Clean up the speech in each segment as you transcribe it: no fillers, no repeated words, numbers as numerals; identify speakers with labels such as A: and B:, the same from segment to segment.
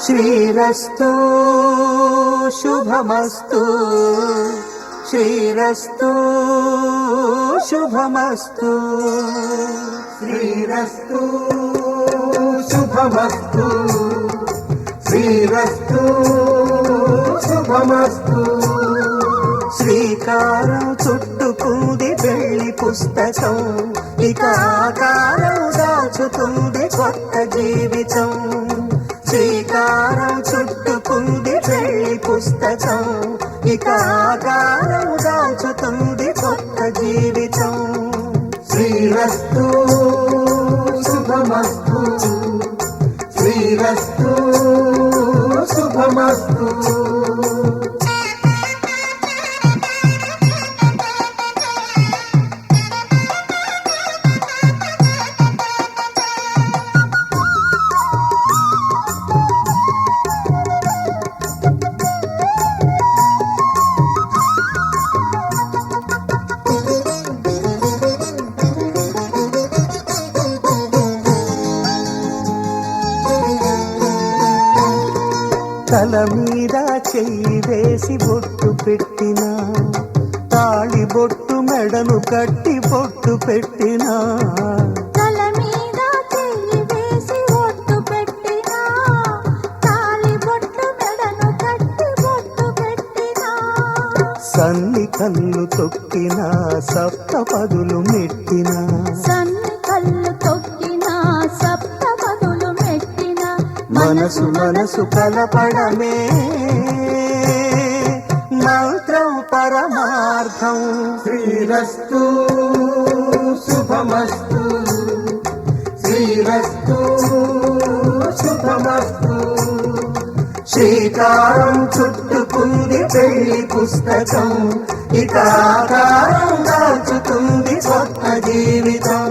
A: శ్రీరస్తు శుభమస్తు శ్రీరస్తు శుభమస్తు శ్రీరస్తు శుభమస్తు శ్రీరస్తు శుభమస్తు శ్రీకారం చుట్టుకుంది పెళ్లి పుస్తకం ఇక ఆకారం దాచుతుంది కొత్త జీవితం శ్రీకారం చుట్టుకుంది పెళ్లి పుస్తకం ఇక ఆకారం దాచుతుంది కొత్త జీవితం శ్రీరస్తు శుభమస్తు శ్రీరస్తు శుభమస్తు తల మీద చెయ్యి వేసి బొట్టు పెట్టినా తాళి బొట్టు మెడను కట్టి బొట్టు పెట్టినా
B: తల మీద చెయ్యి వేసి బొట్టు పెట్టినా తాళి బొట్టు మెడను కట్టి బొట్టు పెట్టినా
A: సన్ని కళ్ళు తొక్కినా సప్త పదులు మెట్టినా
B: సన్ని కళ్ళు తొక్కినా సప్త పదులు మెట్టినా
A: మనసు మనసు కలపడమే మంత్రం పరమార్థం శ్రీరస్తు శుభమస్తు శ్రీరస్తు శుభమస్తు శ్రీకారం చుట్టుకుంది పెళ్లి పుస్తకం ఇక ఆకారం దాచుతుంది కొత్త జీవితం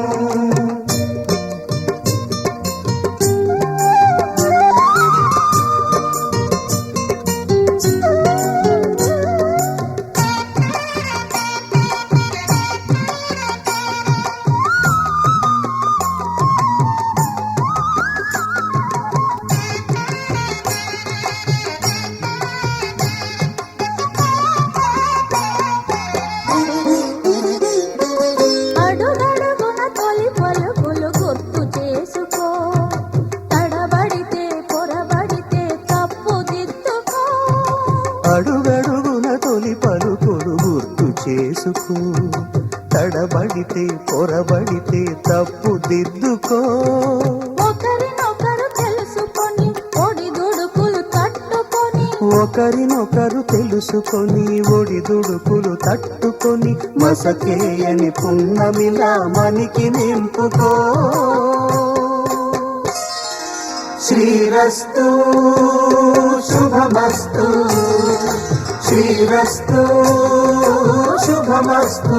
B: అడుగడుగున తొలి పలుకులు గుర్తు చేసుకో తడబడితే పొరబడితే తప్పు దిద్దుకో
A: అడుగడుగున తొలి పలుకులు గుర్తు చేసుకో తడబడితే పొరబడితే తప్పు దిద్దుకో
B: ఒకరినొకరు తెలుసుకొని ఒడిదుడుకులు తట్టుకొని
A: ఒకరినొకరు తెలుసుకొని ఒడిదుడుకులు తట్టుకొని మసకేయని పున్నమిలా మనికి నింపుకో శ్రీరస్తు శుభమస్తు శ్రీరస్తు శుభమస్తు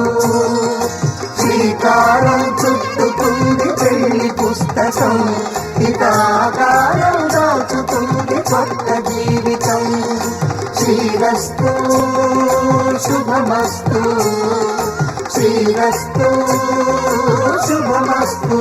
A: శ్రీకారం చుట్టుకుంది పెళ్లి పుస్తకం ఇక ఆకారం దాచుతుంది కొత్త జీవితం శ్రీరస్తు శుభమస్తు శ్రీరస్తు శుభమస్తు